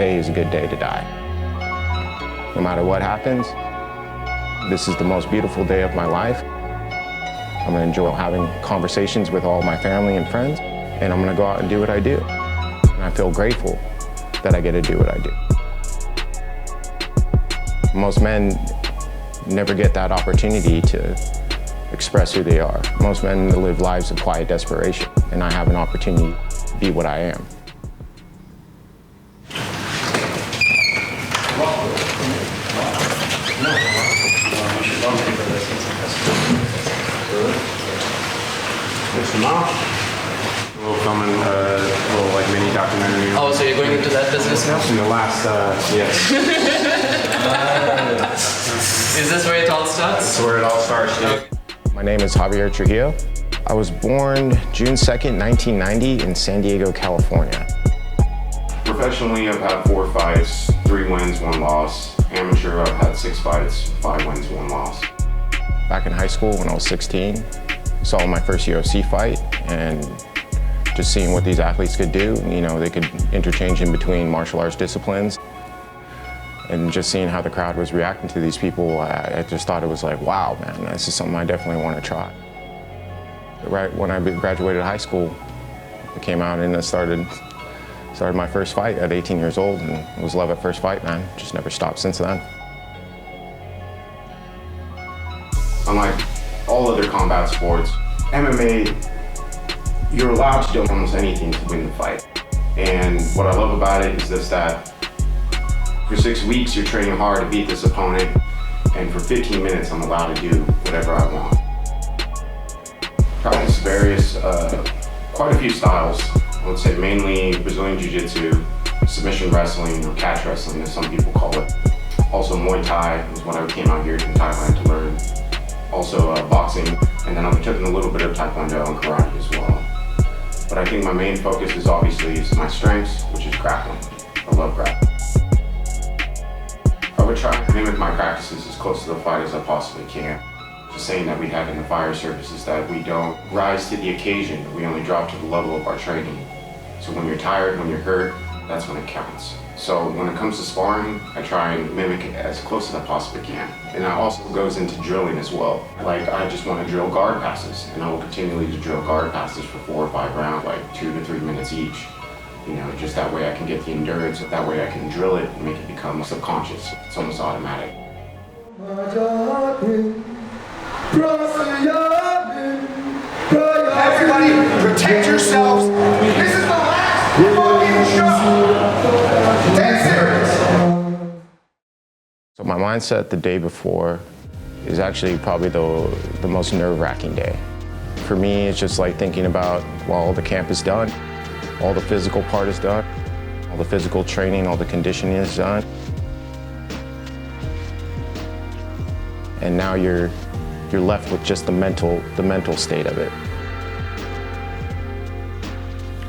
today is a good day to die. No matter what happens, this is the most beautiful day of my life. I'm gonna enjoy having conversations with all my family and friends, and I'm gonna go out and do what I do. And I feel grateful that I get to do what I do. Most men never get that opportunity to express who they are. Most men live lives of quiet desperation, and I have an opportunity to be what I am. We'll film a little like mini documentary. Oh, so you're going into that business now? In the last, yes. Is this where it all starts? That's where it all starts, dude. Okay. My name is Javi Trujillo. I was born June 2nd, 1990 in San Diego, California. Professionally, I've had 4 fights, 3 wins, 1 loss. Amateur, I've had 6 fights, 5 wins, 1 loss. Back in high school when I was 16, saw my first UFC fight and just seeing what these athletes could do. You know, they could interchange in between martial arts disciplines. And just seeing how the crowd was reacting to these people, I just thought it was like, wow, man, this is something I definitely want to try. Right when I graduated high school, I came out and I started my first fight at 18 years old, and it was love at first fight, man. Just never stopped since then. Unlike all other combat sports, MMA, you're allowed to do almost anything to win the fight. And what I love about it is just that for 6 weeks, you're training hard to beat this opponent, and for 15 minutes, I'm allowed to do whatever I want. Practice various, quite a few styles. I would say mainly Brazilian Jiu-Jitsu, submission wrestling, or catch wrestling as some people call it. Also Muay Thai is what I came out here to Thailand to learn. Also boxing, and then I've taken a little bit of Taekwondo and karate as well. But I think my main focus is obviously my strengths, which is grappling. I love grappling. I would try to mimic my practices as close to the fight as I possibly can. The saying that we have in the fire service is that we don't rise to the occasion, we only drop to the level of our training. So when you're tired, when you're hurt, that's when it counts. So when it comes to sparring, I try and mimic it as close as I possibly can. And that also goes into drilling as well. Like I just want to drill guard passes, and I will continually drill guard passes for 4 or 5 rounds, like 2 to 3 minutes each. You know, just that way I can get the endurance, that way I can drill it and make it become subconscious. It's almost automatic. Everybody, protect yourselves. This is the last fucking show. Dead serious. So my mindset the day before is actually probably the most nerve-wracking day. For me, it's just like thinking about, well, the camp is done, all the physical part is done, all the physical training, all the conditioning is done. And now you're left with just the mental state of it.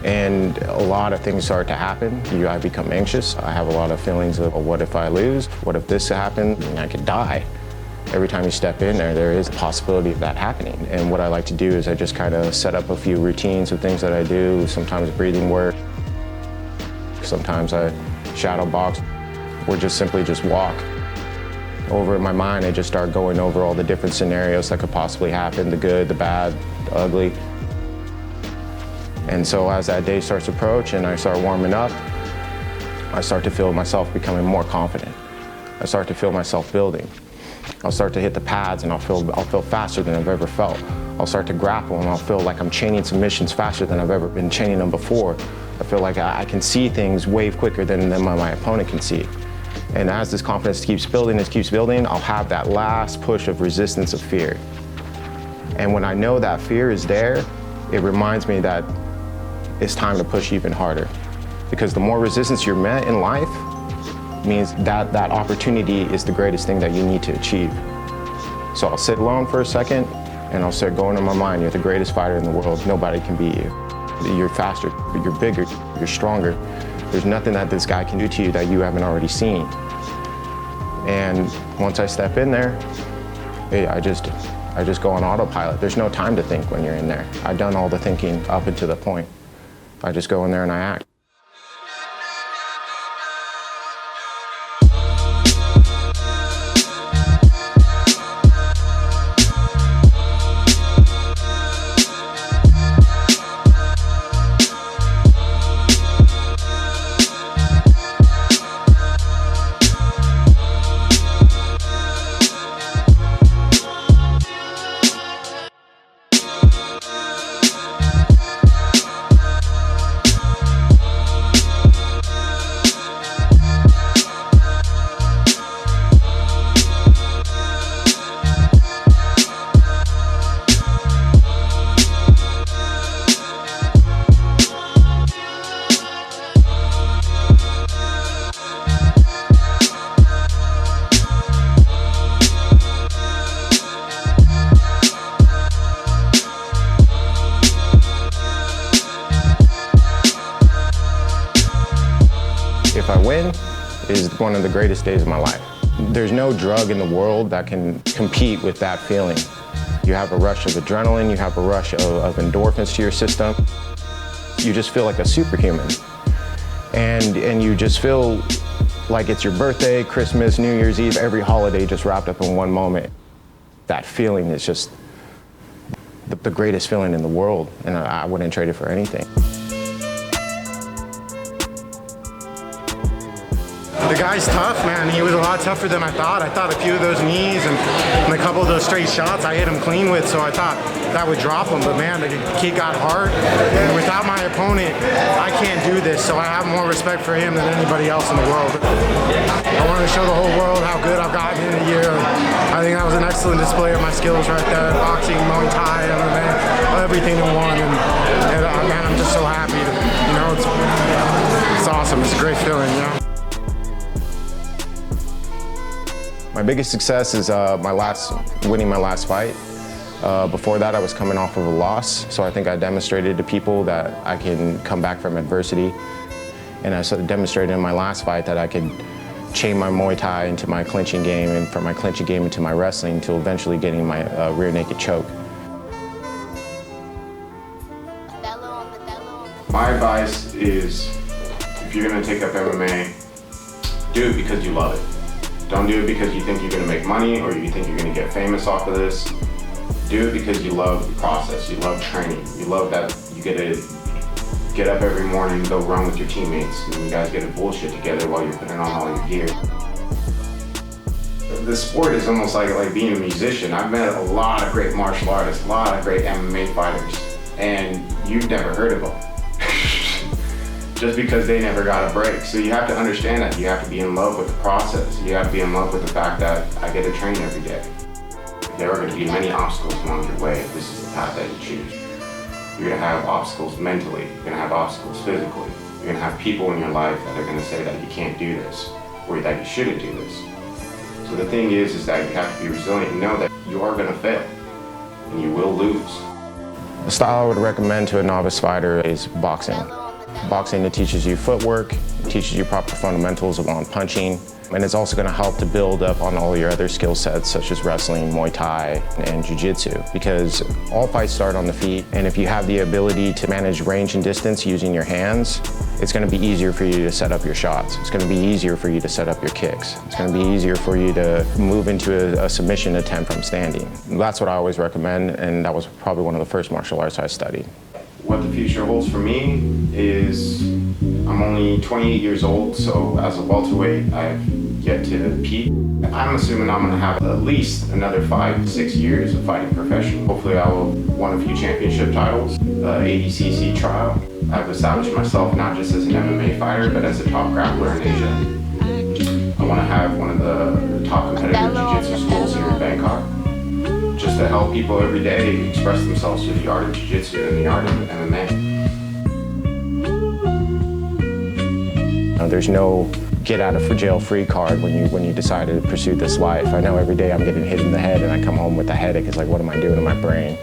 And a lot of things start to happen. I become anxious. I have a lot of feelings of, what if I lose? What if this happened? I could die. Every time you step in there is a possibility of that happening. And what I like to do is I just kind of set up a few routines of things that I do, sometimes breathing work, sometimes I shadow box, or just simply just walk. Over in my mind, I just start going over all the different scenarios that could possibly happen, the good, the bad, the ugly. And so as that day starts to approach and I start warming up, I start to feel myself becoming more confident. I start to feel myself building. I'll start to hit the pads and I'll feel faster than I've ever felt. I'll start to grapple and I'll feel like I'm chaining submissions faster than I've ever been chaining them before. I feel like I can see things way quicker than my opponent can see. And as this confidence keeps building, I'll have that last push of resistance of fear. And when I know that fear is there, it reminds me that it's time to push even harder. Because the more resistance you're met in life means that opportunity is the greatest thing that you need to achieve. So I'll sit alone for a second and I'll start going in my mind, you're the greatest fighter in the world, nobody can beat you. You're faster, you're bigger, you're stronger. There's nothing that this guy can do to you that you haven't already seen. And once I step in there, I just go on autopilot. There's no time to think when you're in there. I've done all the thinking up until the point. I just go in there and I act. is one of the greatest days of my life. There's no drug in the world that can compete with that feeling. You have a rush of adrenaline, you have a rush of endorphins to your system. You just feel like a superhuman. And you just feel like it's your birthday, Christmas, New Year's Eve, every holiday just wrapped up in one moment. That feeling is just the greatest feeling in the world, and I wouldn't trade it for anything. The guy's tough, man. He was a lot tougher than I thought. I thought a few of those knees and a couple of those straight shots I hit him clean with, so I thought that would drop him. But man, the kid got hard. And without my opponent, I can't do this, so I have more respect for him than anybody else in the world. I wanted to show the whole world how good I've gotten in a year. I think that was an excellent display of my skills right there. Boxing, Muay Thai, MMA, everything in one. And man, I'm just so happy. It's awesome. It's a great feeling, you know. My biggest success is winning my last fight. Before that, I was coming off of a loss, so I think I demonstrated to people that I can come back from adversity. And I demonstrated in my last fight that I could chain my Muay Thai into my clinching game, and from my clinching game into my wrestling, until eventually getting my rear naked choke. My advice is, if you're gonna take up MMA, do it because you love it. Don't do it because you think you're gonna make money or you think you're gonna get famous off of this. Do it because you love the process, you love training. You love that you get to get up every morning and go run with your teammates, and you guys get to bullshit together while you're putting on all your gear. The sport is almost like being a musician. I've met a lot of great martial artists, a lot of great MMA fighters, and you've never heard of them. Just because they never got a break. So you have to understand that. You have to be in love with the process. You have to be in love with the fact that I get to train every day. There are going to be many obstacles along your way if this is the path that you choose. You're going to have obstacles mentally. You're going to have obstacles physically. You're going to have people in your life that are going to say that you can't do this or that you shouldn't do this. So the thing is that you have to be resilient and know that you are going to fail and you will lose. The style I would recommend to a novice fighter is boxing. Boxing, it teaches you footwork, it teaches you proper fundamentals on punching, and it's also going to help to build up on all your other skill sets such as wrestling, Muay Thai, and Jiu-Jitsu, because all fights start on the feet, and if you have the ability to manage range and distance using your hands, it's going to be easier for you to set up your shots. It's going to be easier for you to set up your kicks. It's going to be easier for you to move into a submission attempt from standing. That's what I always recommend, and that was probably one of the first martial arts I studied. What the future holds for me is I'm only 28 years old, so as a welterweight, I've yet to peak. I'm assuming I'm going to have at least another 5 to 6 years of fighting professional. Hopefully I will win a few championship titles, ADCC trial. I've established myself not just as an MMA fighter, but as a top grappler in Asia. I want to have one of the top competitive jiu-jitsu schools here in Bangkok, just to help people every day express themselves through the art of jiu-jitsu and the art of MMA. There's no get out of jail free card when you decide to pursue this life. I know every day I'm getting hit in the head and I come home with a headache. It's like, what am I doing to my brain?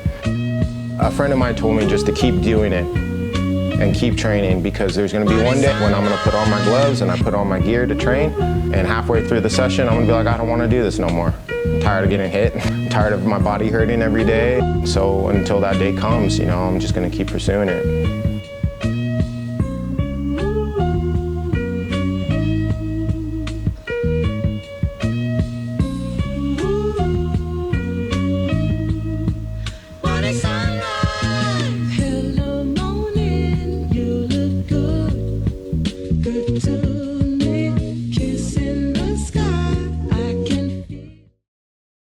A friend of mine told me just to keep doing it and keep training, because there's going to be one day when I'm going to put on my gloves and I put on my gear to train, and halfway through the session I'm going to be like, I don't want to do this no more. I'm tired of getting hit. I'm tired of my body hurting every day. So until that day comes, I'm just going to keep pursuing it.